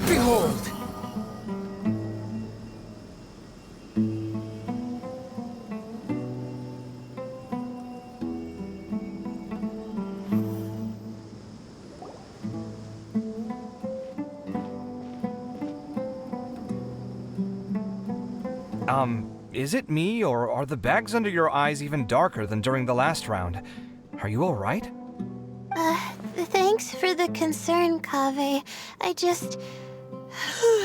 Behold! Is it me, or are the bags under your eyes even darker than during the last round? Are you alright? Thanks for the concern, Kaveh. I just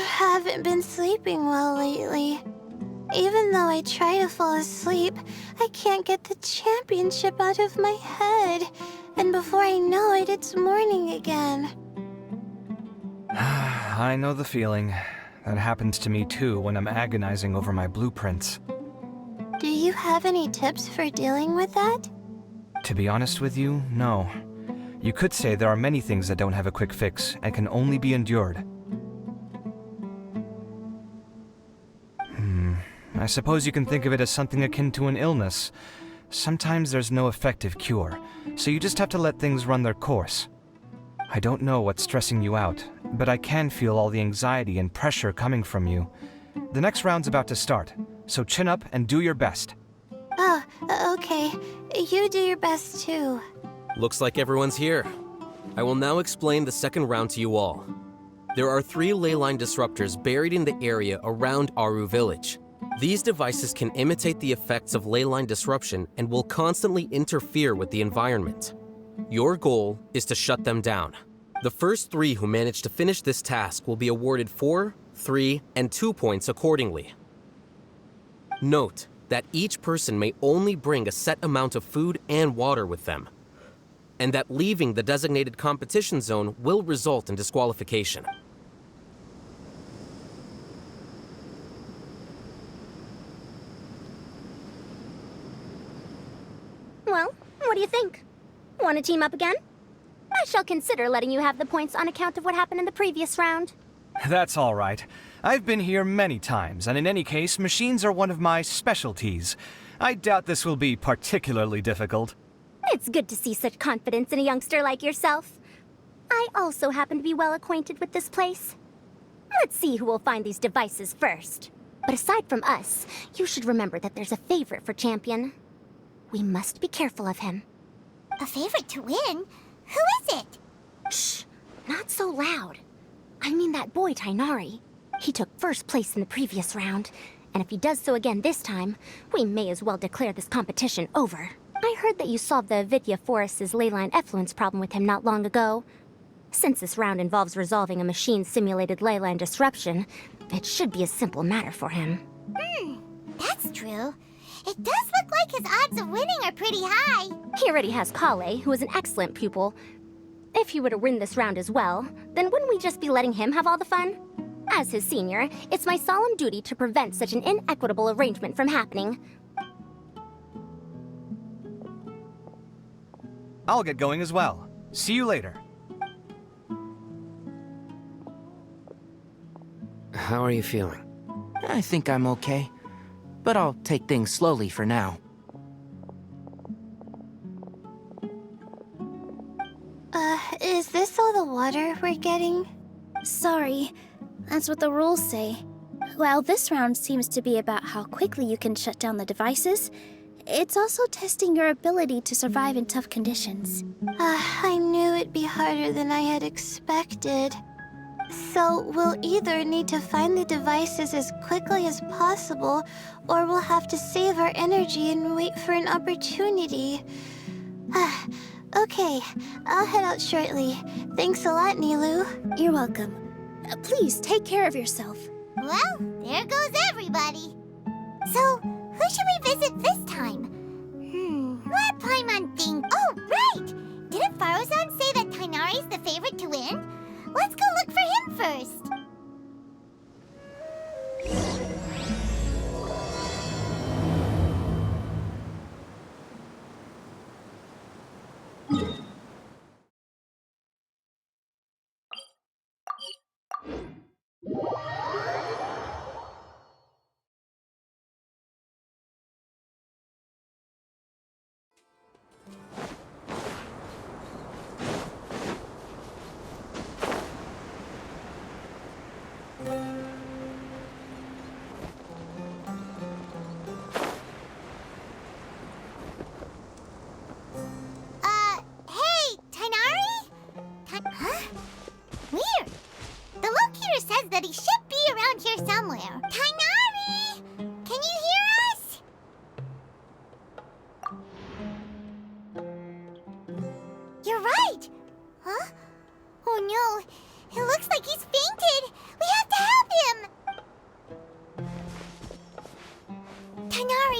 haven't been sleeping well lately. Even though I try to fall asleep, I can't get the championship out of my head. And before I know it, it's morning again. I know the feeling. That happens to me too when I'm agonizing over my blueprints. Do you have any tips for dealing with that? To be honest with you, no. You could say there are many things that don't have a quick fix and can only be endured. I suppose you can think of it as something akin to an illness. Sometimes there's no effective cure, so you just have to let things run their course. I don't know what's stressing you out, but I can feel all the anxiety and pressure coming from you. The next round's about to start, so chin up and do your best. Oh, okay. You do your best too. Looks like everyone's here. I will now explain the second round to you all. There are 3 ley line disruptors buried in the area around Aru Village. These devices can imitate the effects of ley line disruption and will constantly interfere with the environment. Your goal is to shut them down. The first 3 who manage to finish this task will be awarded 4, 3, and 2 points accordingly. Note that each person may only bring a set amount of food and water with them, and that leaving the designated competition zone will result in disqualification. Well, what do you think? Want to team up again? I shall consider letting you have the points on account of what happened in the previous round. That's all right. I've been here many times, and in any case, machines are one of my specialties. I doubt this will be particularly difficult. It's good to see such confidence in a youngster like yourself. I also happen to be well acquainted with this place. Let's see who will find these devices first. But aside from us, you should remember that there's a favorite for Champion. We must be careful of him. A favorite to win? Who is it? Shh! Not so loud. I mean that boy, Tainari. He took first place in the previous round, and if he does so again this time, we may as well declare this competition over. I heard that you solved the Vidya Forest's leyline effluence problem with him not long ago. Since this round involves resolving a machine-simulated leyline disruption, it should be a simple matter for him. That's true. It does look like his odds of winning are pretty high. He already has Kale, who is an excellent pupil. If he were to win this round as well, then wouldn't we just be letting him have all the fun? As his senior, it's my solemn duty to prevent such an inequitable arrangement from happening. I'll get going as well. See you later. How are you feeling? I think I'm okay, but I'll take things slowly for now. Is this all the water we're getting? Sorry, that's what the rules say. While this round seems to be about how quickly you can shut down the devices, it's also testing your ability to survive in tough conditions. I knew it'd be harder than I had expected. So we'll either need to find the devices as quickly as possible, or we'll have to save our energy and wait for an opportunity. Okay, I'll head out shortly. Thanks a lot, Nilu. You're welcome. Please take care of yourself. Well, there goes everybody. So, who should we visit this time? What Paimon think? Oh, right! Didn't Farozan say that Tainari's the favorite to win? Let's go look for him first.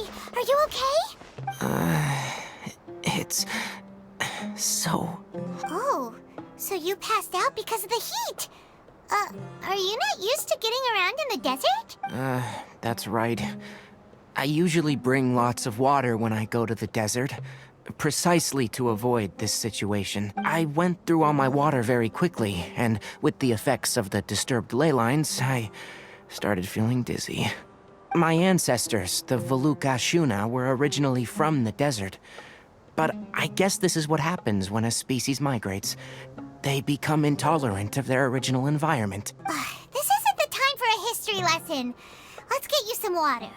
Tainari, are you okay? It's so... Oh, so you passed out because of the heat. Are you not used to getting around in the desert? That's right. I usually bring lots of water when I go to the desert, precisely to avoid this situation. I went through all my water very quickly, and with the effects of the disturbed ley lines, I started feeling dizzy. My ancestors, the Valukashuna, were originally from the desert. But I guess this is what happens when a species migrates. They become intolerant of their original environment. This isn't the time for a history lesson. Let's get you some water.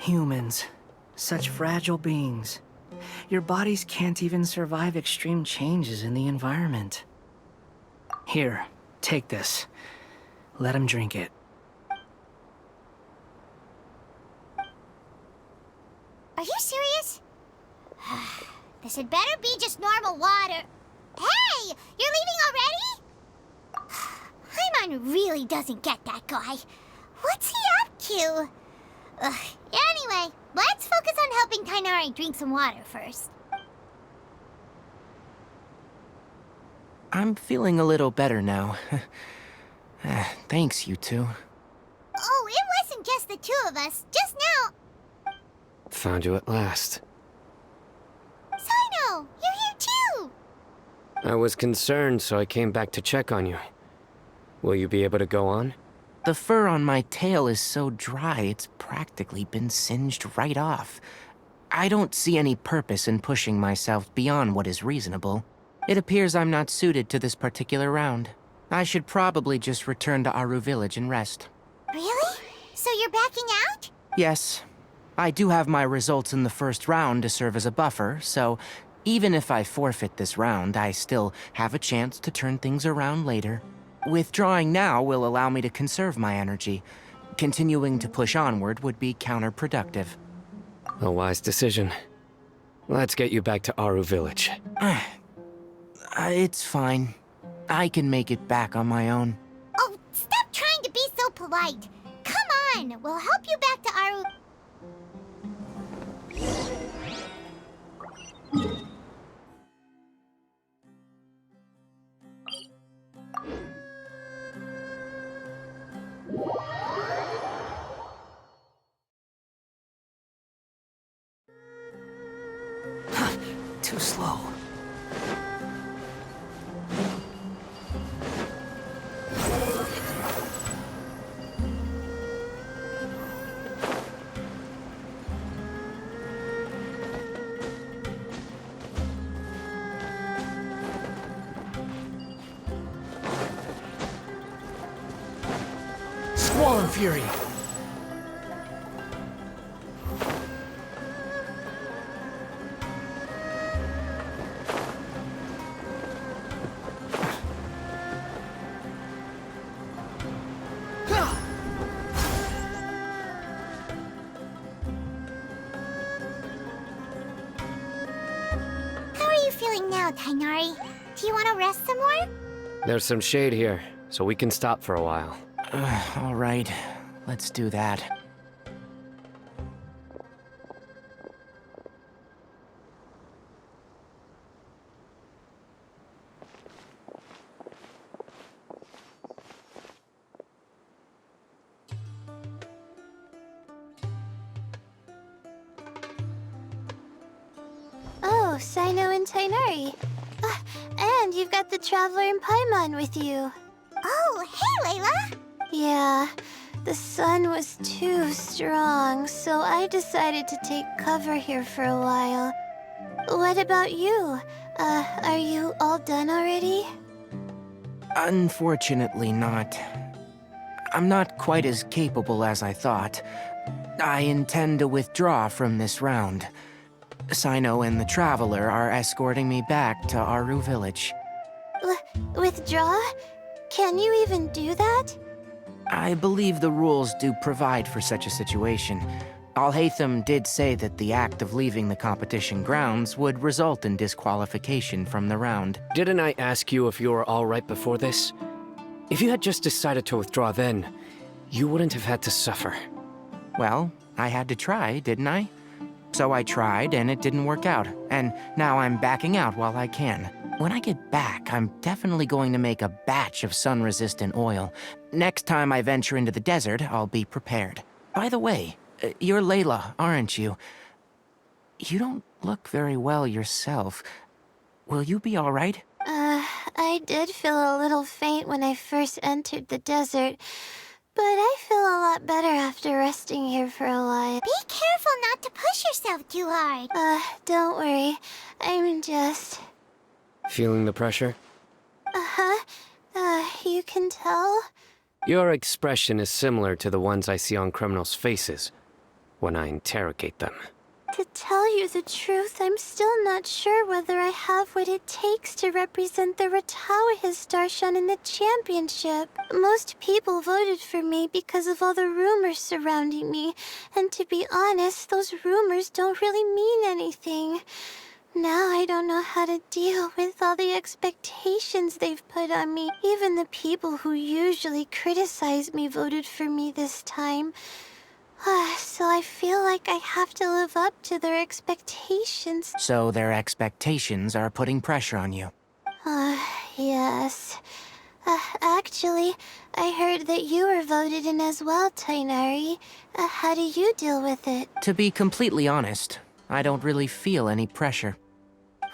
Humans. Such fragile beings. Your bodies can't even survive extreme changes in the environment. Here, take this. Let him drink it. Are you serious? This had better be just normal water. Hey! You're leaving already? Paimon really doesn't get that guy. What's he up to? Anyway, let's focus on helping Tainari drink some water first. I'm feeling a little better now. Thanks, you two. Oh, it wasn't just the two of us. Just now. Found you at last. Sino, you're here too. I was concerned, so I came back to check on you. Will you be able to go on? The fur on my tail is so dry, it's practically been singed right off. I don't see any purpose in pushing myself beyond what is reasonable. It appears I'm not suited to this particular round. I should probably just return to Aru Village and rest. Really? So you're backing out? Yes. I do have my results in the first round to serve as a buffer, so even if I forfeit this round, I still have a chance to turn things around later. Withdrawing now will allow me to conserve my energy. Continuing to push onward would be counterproductive. A wise decision. Let's get you back to Aru Village. It's fine. I can make it back on my own. Oh, stop trying to be so polite. Come on, we'll help you back to Aru. Too slow. Squall and Fury! How are you feeling now, Tainari? Do you want to rest some more? There's some shade here, so we can stop for a while. All right, let's do that. Oh, Sino and Tainari. And you've got the Traveler and Paimon with you. Oh, hey, Layla! Yeah, the sun was too strong, so I decided to take cover here for a while. What about you? Are you all done already? Unfortunately not. I'm not quite as capable as I thought. I intend to withdraw from this round. Sino and the Traveler are escorting me back to Aru Village. Withdraw? Can you even do that? I believe the rules do provide for such a situation. Alhaitham did say that the act of leaving the competition grounds would result in disqualification from the round. Didn't I ask you if you were alright before this? If you had just decided to withdraw then, you wouldn't have had to suffer. Well, I had to try, didn't I? So I tried, and it didn't work out. And now I'm backing out while I can. When I get back, I'm definitely going to make a batch of sun-resistant oil. Next time I venture into the desert, I'll be prepared. By the way, you're Layla, aren't you? You don't look very well yourself. Will you be all right? I did feel a little faint when I first entered the desert, but I feel a lot better after resting here for a while. Be careful not to push yourself too hard. Don't worry. I'm just... Feeling the pressure? You can tell? Your expression is similar to the ones I see on criminals' faces when I interrogate them. To tell you the truth, I'm still not sure whether I have what it takes to represent the Ratawa Darshan in the championship. Most people voted for me because of all the rumors surrounding me, and to be honest, those rumors don't really mean anything. Now I don't know how to deal with all the expectations they've put on me. Even the people who usually criticize me voted for me this time. So I feel like I have to live up to their expectations. So their expectations are putting pressure on you. Yes. Actually, I heard that you were voted in as well, Tainari. How do you deal with it? To be completely honest, I don't really feel any pressure.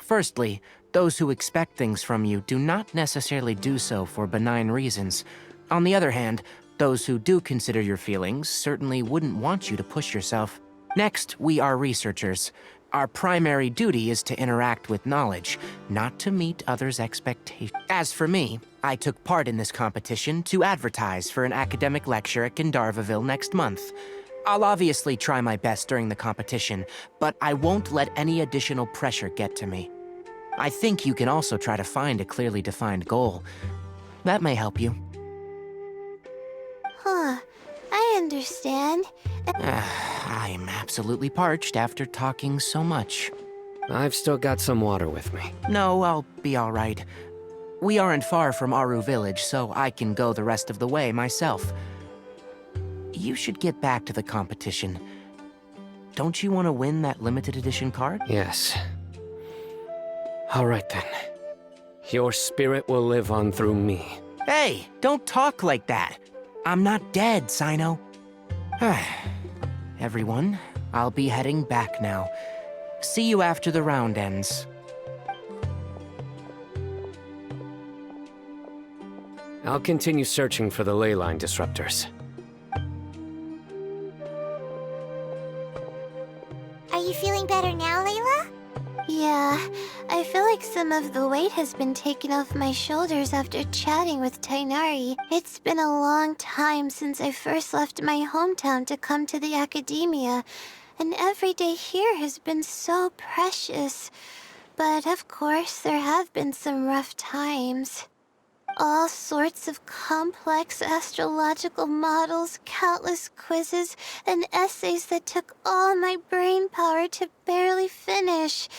Firstly, those who expect things from you do not necessarily do so for benign reasons. On the other hand, those who do consider your feelings certainly wouldn't want you to push yourself. Next, we are researchers. Our primary duty is to interact with knowledge, not to meet others' expectations. As for me, I took part in this competition to advertise for an academic lecture at Gandharvaville next month. I'll obviously try my best during the competition, but I won't let any additional pressure get to me. I think you can also try to find a clearly defined goal. That may help you. I understand. I'm absolutely parched after talking so much. I've still got some water with me. No, I'll be all right. We aren't far from Aru Village, so I can go the rest of the way myself. You should get back to the competition. Don't you want to win that limited edition card? Yes. All right then. Your spirit will live on through me. Hey, don't talk like that. I'm not dead, Sino. Everyone, I'll be heading back now. See you after the round ends. I'll continue searching for the ley line disruptors. Are you feeling better now, Layla? Yeah, I feel like some of the weight has been taken off my shoulders after chatting with Tainari. It's been a long time since I first left my hometown to come to the academia, and every day here has been so precious. But of course, there have been some rough times. All sorts of complex astrological models, countless quizzes, and essays that took all my brain power to barely finish.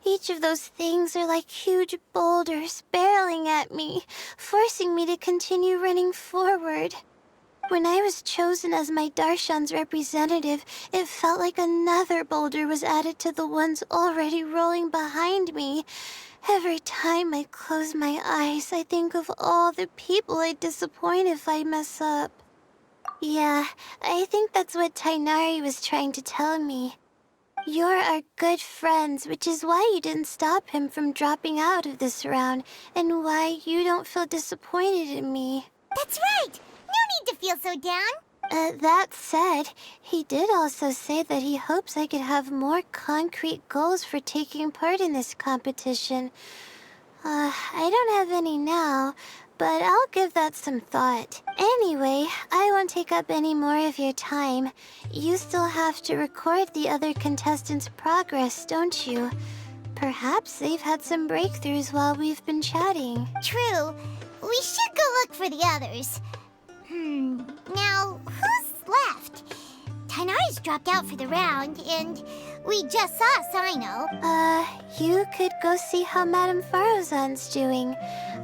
Each of those things are like huge boulders barreling at me, forcing me to continue running forward. When I was chosen as my Darshan's representative, it felt like another boulder was added to the ones already rolling behind me. Every time I close my eyes, I think of all the people I'd disappoint if I mess up. Yeah, I think that's what Tainari was trying to tell me. You're our good friends, which is why you didn't stop him from dropping out of this round, and why you don't feel disappointed in me. That's right! No need to feel so down! That said, he did also say that he hopes I could have more concrete goals for taking part in this competition. I don't have any now, but I'll give that some thought. Anyway, I won't take up any more of your time. You still have to record the other contestants' progress, don't you? Perhaps they've had some breakthroughs while we've been chatting. True. We should go look for the others. Now, who's left? Tainari's dropped out for the round, and we just saw Sino. You could go see how Madame Farozan's doing.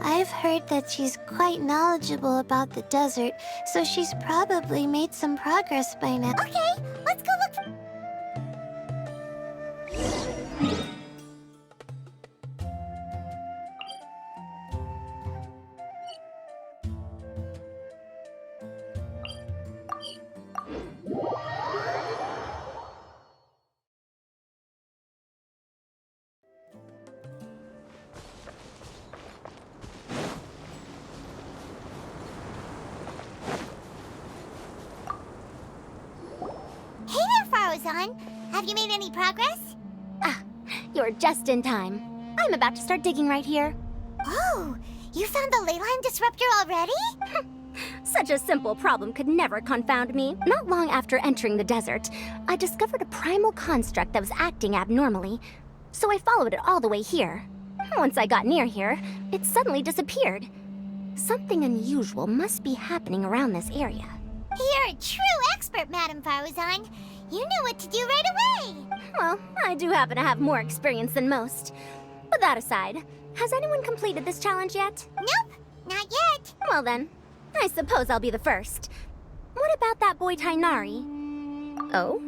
I've heard that she's quite knowledgeable about the desert, so she's probably made some progress by now. Okay, let's go look. Faruzan. Have you made any progress? Ah, you're just in time. I'm about to start digging right here. Oh, you found the ley line disruptor already? Such a simple problem could never confound me. Not long after entering the desert, I discovered a primal construct that was acting abnormally, so I followed it all the way here. Once I got near here, it suddenly disappeared. Something unusual must be happening around this area. You're a true expert, Madam Faruzan. You knew what to do right away. Well, I do happen to have more experience than most. But that aside, has anyone completed this challenge yet? Nope, not yet. Well then, I suppose I'll be the first. What about that boy Tainari? Oh?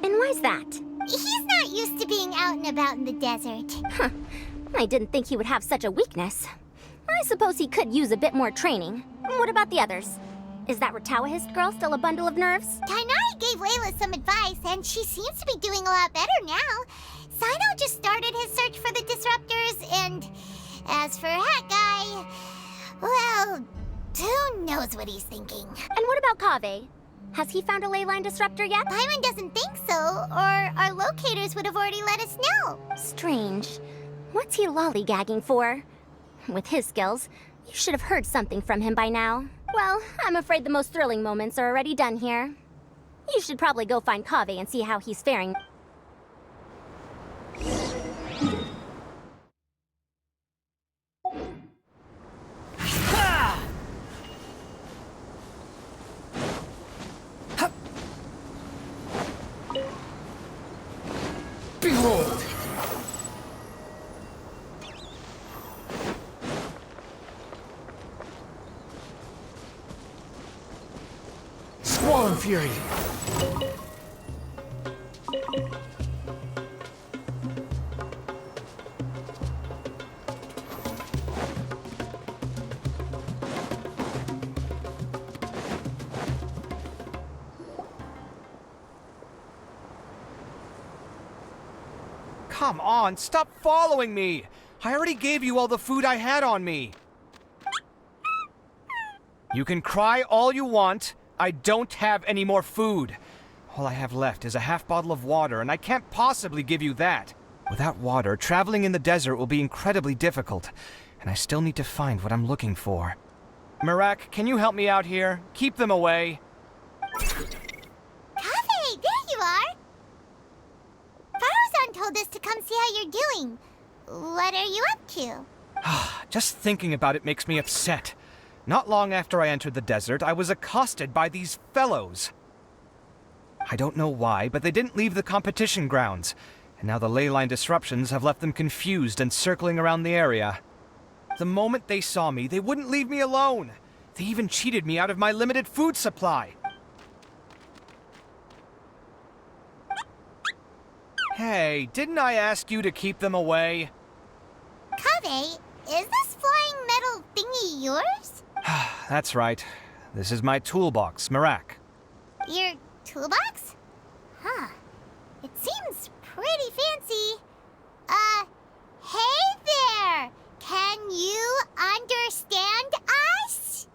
And why's that? He's not used to being out and about in the desert. Huh. I didn't think he would have such a weakness. I suppose he could use a bit more training. What about the others? Is that Ratawahist girl still a bundle of nerves? Tainari gave Layla some advice, and she seems to be doing a lot better now. Sino just started his search for the disruptors, and as for Hat Guy, well, who knows what he's thinking. And what about Kaveh? Has he found a ley line disruptor yet? Paimon doesn't think so, or our locators would have already let us know. Strange. What's he lollygagging for? With his skills, you should have heard something from him by now. Well, I'm afraid the most thrilling moments are already done here. You should probably go find Kaveh and see how he's faring. Behold! Squall and Fury! Come on, stop following me! I already gave you all the food I had on me. You can cry all you want. I don't have any more food. All I have left is a half bottle of water, and I can't possibly give you that. Without water, traveling in the desert will be incredibly difficult, and I still need to find what I'm looking for. Mirak, can you help me out here? Keep them away. Kaveh, there you are! Faruzan told us to come see how you're doing. What are you up to? Just thinking about it makes me upset. Not long after I entered the desert, I was accosted by these fellows. I don't know why, but they didn't leave the competition grounds, and now the ley line disruptions have left them confused and circling around the area. The moment they saw me, they wouldn't leave me alone. They even cheated me out of my limited food supply. Hey, didn't I ask you to keep them away? Kaveh, is this flying metal thingy yours? That's right. This is my toolbox, Mirak. Your toolbox? Huh. It seems pretty fancy. Hey there! Can you understand us?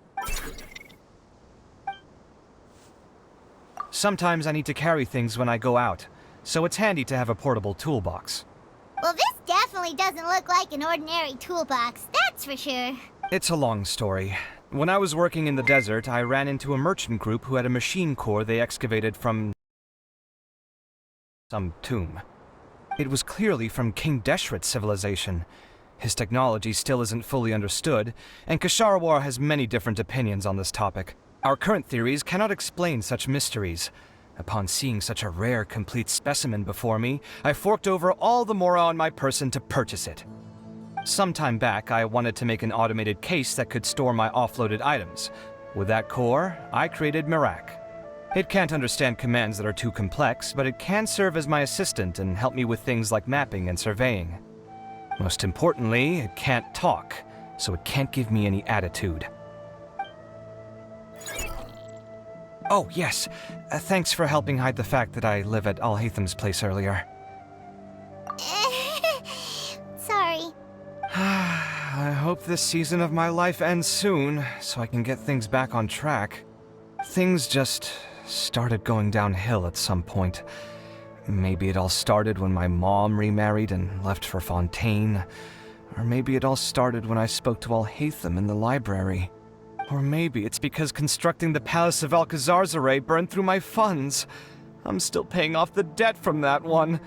Sometimes I need to carry things when I go out, so it's handy to have a portable toolbox. Well, this definitely doesn't look like an ordinary toolbox, that's for sure. It's a long story. When I was working in the desert, I ran into a merchant group who had a machine core they excavated from some tomb. It was clearly from King Deshret's civilization. His technology still isn't fully understood, and Kasharawar has many different opinions on this topic. Our current theories cannot explain such mysteries. Upon seeing such a rare, complete specimen before me, I forked over all the mora on my person to purchase it. Some time back, I wanted to make an automated case that could store my offloaded items. With that core, I created Mirak. It can't understand commands that are too complex, but it can serve as my assistant and help me with things like mapping and surveying. Most importantly, it can't talk, so it can't give me any attitude. Oh, yes. Thanks for helping hide the fact that I live at Al-Haytham's place earlier. Sorry. I hope this season of my life ends soon, so I can get things back on track. Things just started going downhill at some point. Maybe it all started when my mom remarried and left for Fontaine. Or maybe it all started when I spoke to Alhaitham in the library. Or maybe it's because constructing the Palace of Alcazarzaray burned through my funds. I'm still paying off the debt from that one.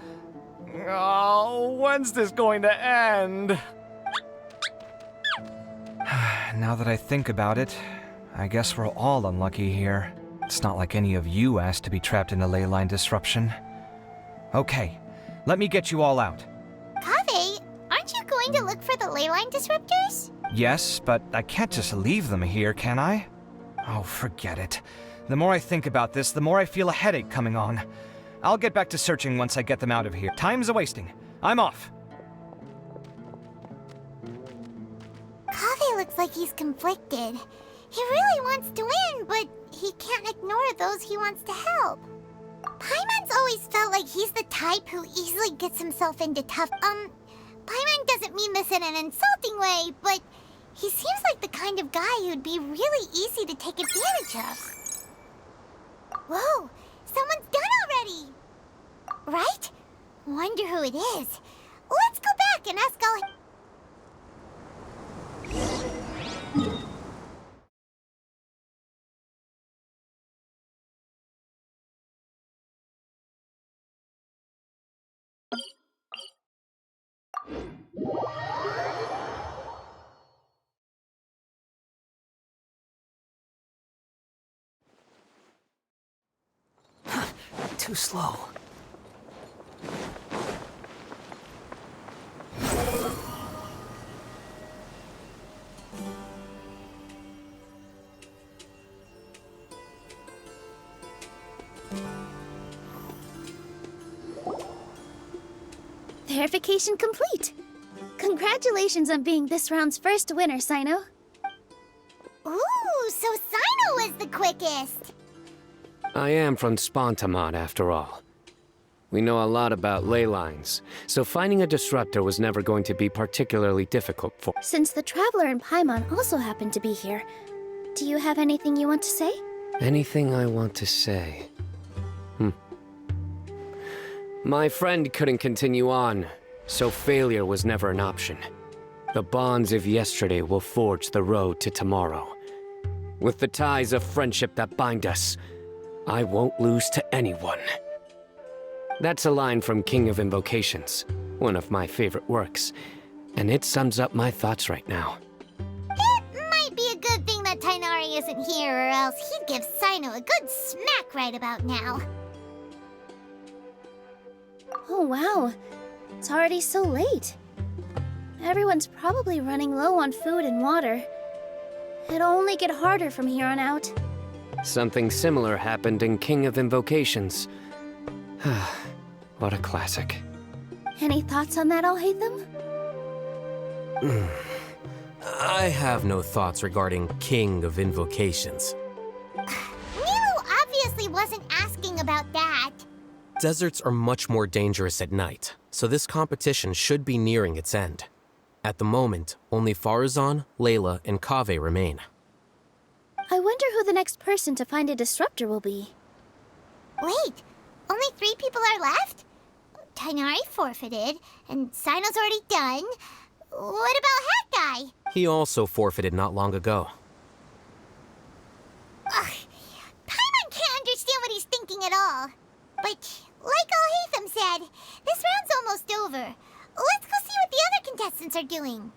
Oh, when's this going to end? Now that I think about it, I guess we're all unlucky here. It's not like any of you asked to be trapped in a ley line disruption. Okay, let me get you all out. Kaveh, aren't you going to look for the ley line disruptors? Yes, but I can't just leave them here, can I? Oh, forget it. The more I think about this, the more I feel a headache coming on. I'll get back to searching once I get them out of here. Time's a-wasting. I'm off. Kaveh looks like he's conflicted. He really wants to win, but he can't ignore those he wants to help. Paimon's always felt like he's the type who easily gets himself into tough... Paimon doesn't mean this in an insulting way, but he seems like the kind of guy who'd be really easy to take advantage of. Whoa, someone's done already! Right? Wonder who it is. Let's go back and ask all... Too slow. Verification complete. Congratulations on being this round's first winner, Sino. Ooh, so Sino was the quickest! I am from Spontamod, after all. We know a lot about ley lines, so finding a disruptor was never going to be particularly difficult for... Since the Traveler and Paimon also happen to be here, do you have anything you want to say? Anything I want to say? My friend couldn't continue on, so failure was never an option. The bonds of yesterday will forge the road to tomorrow. With the ties of friendship that bind us, I won't lose to anyone. That's a line from King of Invocations, one of my favorite works, and it sums up my thoughts right now. It might be a good thing that Tighnari isn't here, or else he'd give Sino a good smack right about now. Oh wow, it's already so late. Everyone's probably running low on food and water. It'll only get harder from here on out. Something similar happened in King of Invocations. What a classic. Any thoughts on that, Alhaitham? I have no thoughts regarding King of Invocations. Nilo obviously wasn't asking about that. Deserts are much more dangerous at night, so this competition should be nearing its end. At the moment, only Farazan, Layla, and Kaveh remain. I wonder who the next person to find a disruptor will be. Wait, only 3 people are left? Tighnari forfeited, and Sino's already done. What about Hat Guy? He also forfeited not long ago. Ugh, Paimon can't understand what he's thinking at all. But, like Alhaitham said, this round's almost over. Let's go see what the other contestants are doing.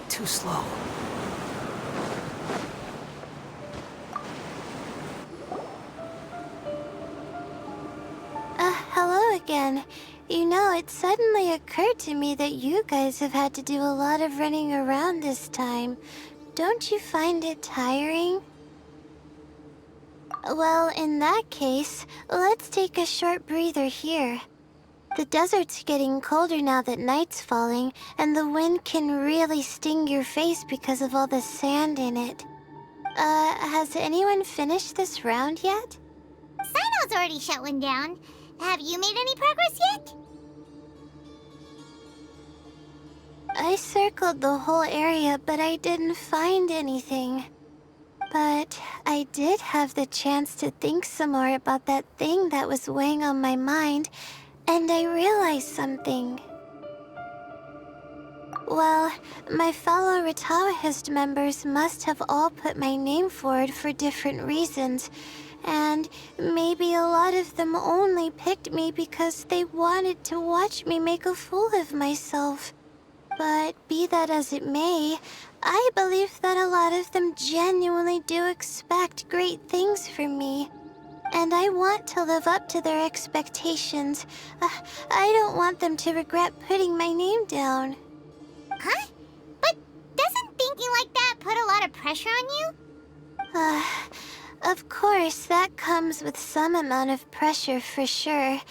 Too slow. Hello again. You know, it suddenly occurred to me that you guys have had to do a lot of running around this time. Don't you find it tiring? Well, in that case, let's take a short breather here. The desert's getting colder now that night's falling, and the wind can really sting your face because of all the sand in it. Has anyone finished this round yet? Sino's already shut one down. Have you made any progress yet? I circled the whole area, but I didn't find anything. But I did have the chance to think some more about that thing that was weighing on my mind, and I realized something. Well, my fellow Retawahist members must have all put my name forward for different reasons, and maybe a lot of them only picked me because they wanted to watch me make a fool of myself. But be that as it may, I believe that a lot of them genuinely do expect great things from me. And I want to live up to their expectations. I don't want them to regret putting my name down. Huh? But doesn't thinking like that put a lot of pressure on you? Of course, that comes with some amount of pressure for sure.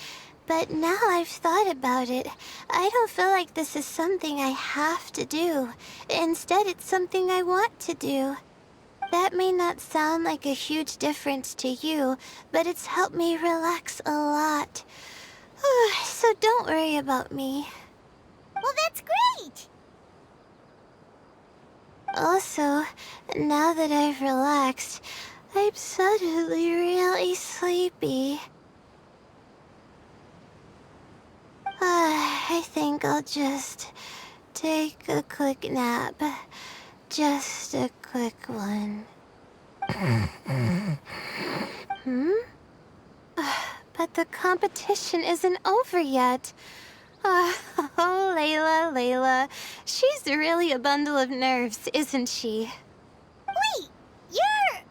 But now I've thought about it, I don't feel like this is something I have to do. Instead, it's something I want to do. That may not sound like a huge difference to you, but it's helped me relax a lot. So don't worry about me. Well, that's great! Also, now that I've relaxed, I'm suddenly really sleepy. I think I'll just take a quick nap. Just a quick one. But the competition isn't over yet. Oh, Layla. She's really a bundle of nerves, isn't she? Wait, you're...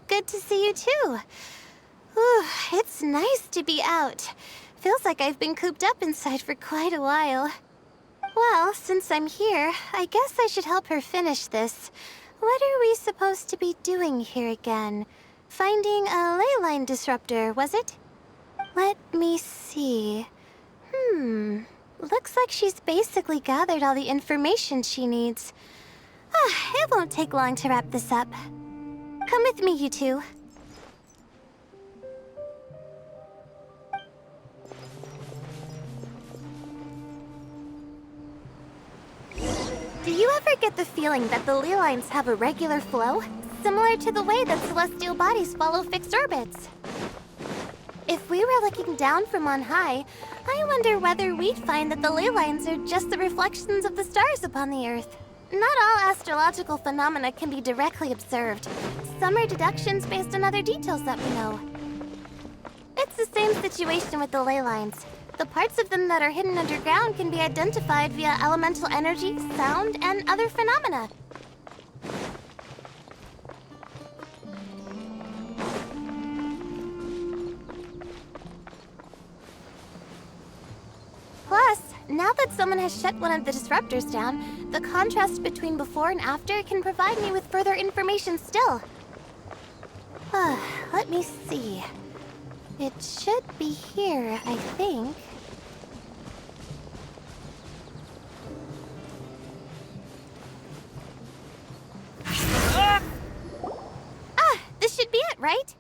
Good to see you too. Ooh, it's nice to be out. Feels like I've been cooped up inside for quite a while. Well, since I'm here, I guess I should help her finish this. What are we supposed to be doing here again? Finding a ley line disruptor, was it? Let me see. Looks like she's basically gathered all the information she needs. It won't take long to wrap this up. Come with me, you two. Do you ever get the feeling that the ley lines have a regular flow? Similar to the way that celestial bodies follow fixed orbits. If we were looking down from on high, I wonder whether we'd find that the ley lines are just the reflections of the stars upon the Earth. Not all astrological phenomena can be directly observed. Some are deductions based on other details that we know. It's the same situation with the ley lines. The parts of them that are hidden underground can be identified via elemental energy, sound, and other phenomena. Plus, now that someone has shut one of the disruptors down, the contrast between before and after can provide me with further information still. Let me see. It should be here, I think. This should be it, right?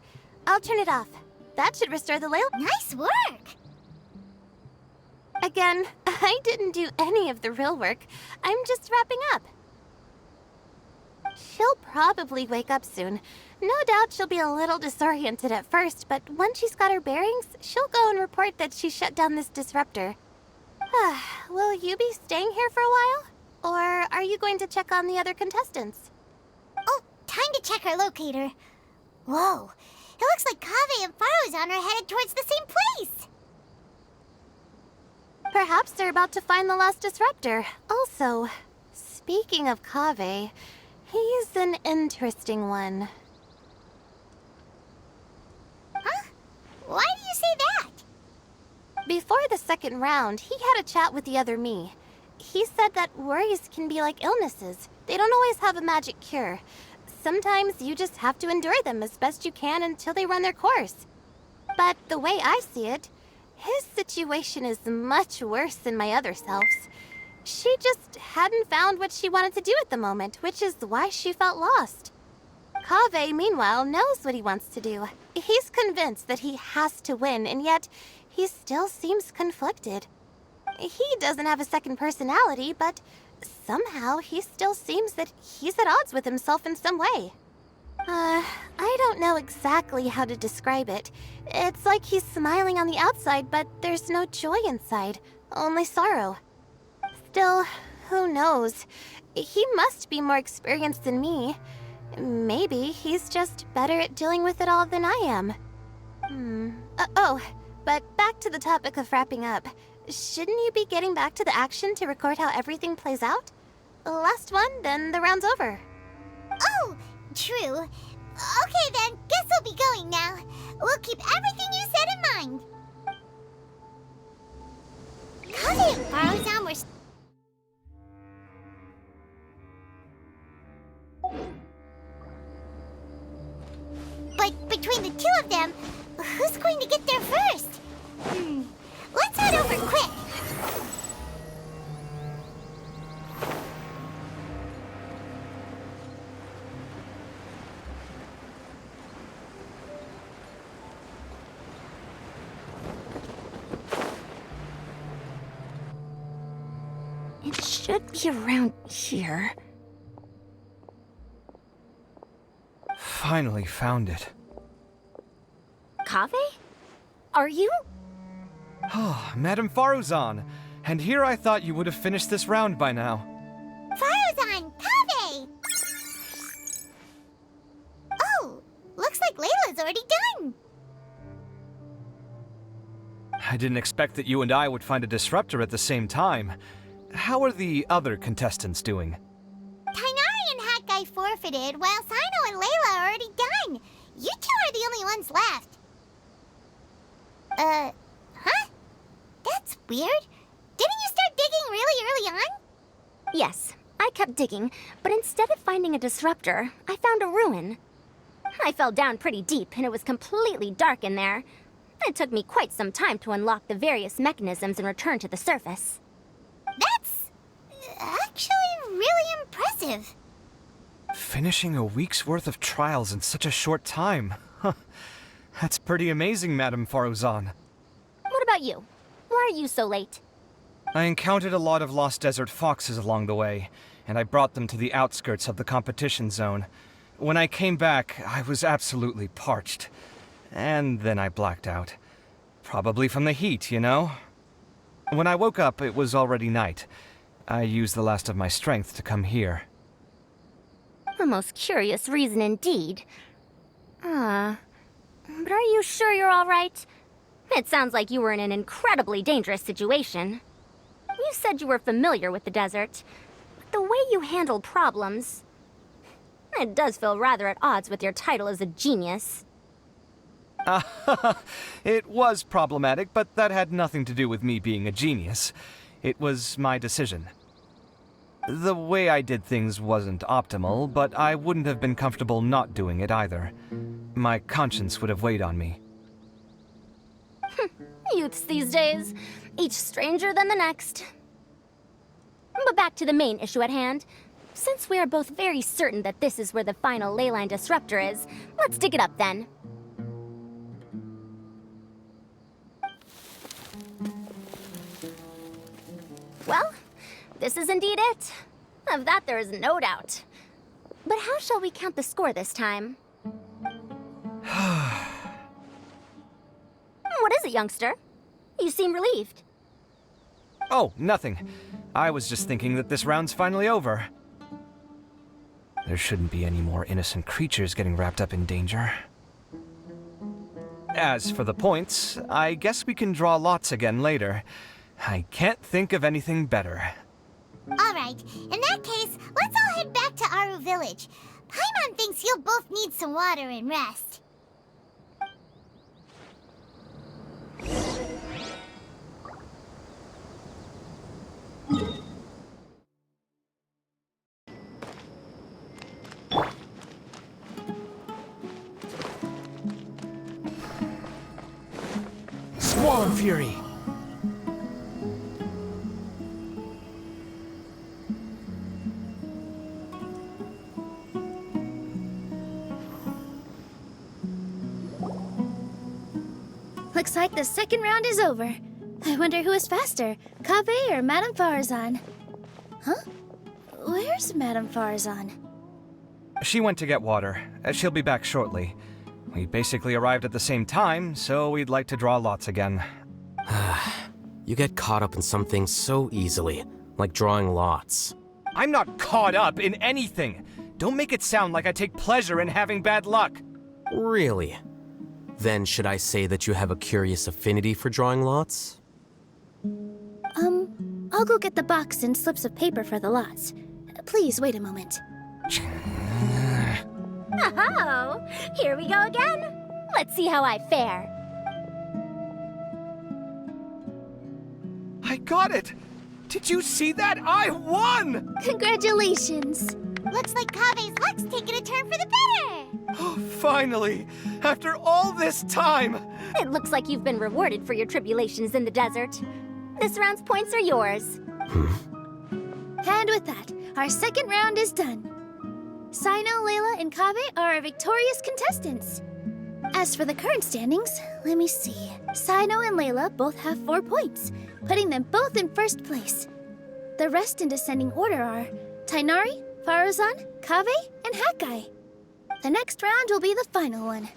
I'll turn it off. That should restore the ley. Nice work! Again, I didn't do any of the real work. I'm just wrapping up. She'll probably wake up soon. No doubt she'll be a little disoriented at first, but once she's got her bearings, she'll go and report that she shut down this disruptor. Will you be staying here for a while? Or are you going to check on the other contestants? Oh, time to check our locator. Whoa, it looks like Kaveh and Farozan are headed towards the same place. Perhaps they're about to find the last disruptor. Also, speaking of Kaveh, he's an interesting one. Huh? Why do you say that? Before the second round, he had a chat with the other me. He said that worries can be like illnesses. They don't always have a magic cure. Sometimes you just have to endure them as best you can until they run their course. But the way I see it, His situation is much worse than my other self's. She just hadn't found what she wanted to do at the moment, which is why she felt lost. Kaveh, meanwhile, knows what he wants to do. He's convinced that he has to win, and yet he still seems conflicted. He doesn't have a second personality, but somehow he still seems that he's at odds with himself in some way. I don't know exactly how to describe it. It's like he's smiling on the outside, but there's no joy inside, only sorrow. Still, who knows? He must be more experienced than me. Maybe he's just better at dealing with it all than I am. But back to the topic of wrapping up. Shouldn't you be getting back to the action to record how everything plays out? Last one, then the round's over. Oh, true. Okay then, guess we'll be going now. We'll keep everything you said in mind. Kaveh and Farozan were... But between the two of them, who's going to get there first? Let's head over quick. It should be around here. Finally found it. Kaveh? Are you? Oh, Madame Faruzan. And here I thought you would have finished this round by now. Farozan, Kaveh! Oh, looks like Layla's already done. I didn't expect that you and I would find a disruptor at the same time. How are the other contestants doing? Tainari and Hat Guy forfeited, while Sino and Layla are already done. You two are the only ones left. Huh? That's weird. Didn't you start digging really early on? Yes, I kept digging, but instead of finding a disruptor, I found a ruin. I fell down pretty deep, and it was completely dark in there. It took me quite some time to unlock the various mechanisms and return to the surface. That's actually really impressive. Finishing a week's worth of trials in such a short time. Huh. That's pretty amazing, Madame Faruzan. What about you? Why are you so late? I encountered a lot of lost desert foxes along the way, and I brought them to the outskirts of the competition zone. When I came back, I was absolutely parched. And then I blacked out. Probably from the heat, you know? When I woke up, it was already night. I used the last of my strength to come here. A most curious reason indeed. But are you sure you're all right? It sounds like you were in an incredibly dangerous situation. You said you were familiar with the desert, but the way you handled problems... It does feel rather at odds with your title as a genius. It was problematic, but that had nothing to do with me being a genius. It was my decision. The way I did things wasn't optimal, but I wouldn't have been comfortable not doing it either. My conscience would have weighed on me. Youths these days, each stranger than the next. But back to the main issue at hand. Since we are both very certain that this is where the final leyline disruptor is, let's dig it up then. Well, this is indeed it. Of that there is no doubt. But how shall we count the score this time? What is it, youngster? You seem relieved. Oh, nothing. I was just thinking that this round's finally over. There shouldn't be any more innocent creatures getting wrapped up in danger. As for the points, I guess we can draw lots again later. I can't think of anything better. Alright, in that case, let's all head back to Aru Village. Paimon thinks you'll both need some water and rest. Swan Fury! Looks like the second round is over. I wonder who is faster, Kaveh or Madame Farazan? Huh? Where's Madame Farazan? She went to get water. She'll be back shortly. We basically arrived at the same time, so we'd like to draw lots again. You get caught up in some things so easily, like drawing lots. I'm not caught up in anything! Don't make it sound like I take pleasure in having bad luck! Really? Then should I say that you have a curious affinity for drawing lots? I'll go get the box and slips of paper for the lots. Please wait a moment. Oh, here we go again. Let's see how I fare. I got it! Did you see that? I won! Congratulations! Looks like Kaveh's luck's taking a turn for the better. Oh, finally! After all this time! It looks like you've been rewarded for your tribulations in the desert. This round's points are yours. And with that, our second round is done. Sino, Layla, and Kaveh are our victorious contestants. As for the current standings, let me see. Sino and Layla both have 4 points, putting them both in first place. The rest in descending order are Tainari, Farazan, Kaveh, and Hakai. The next round will be the final one.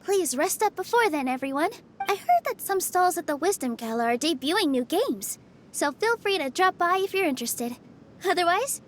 Please rest up before then, everyone. I heard that some stalls at the Wisdom Gala are debuting new games, so feel free to drop by if you're interested. Otherwise,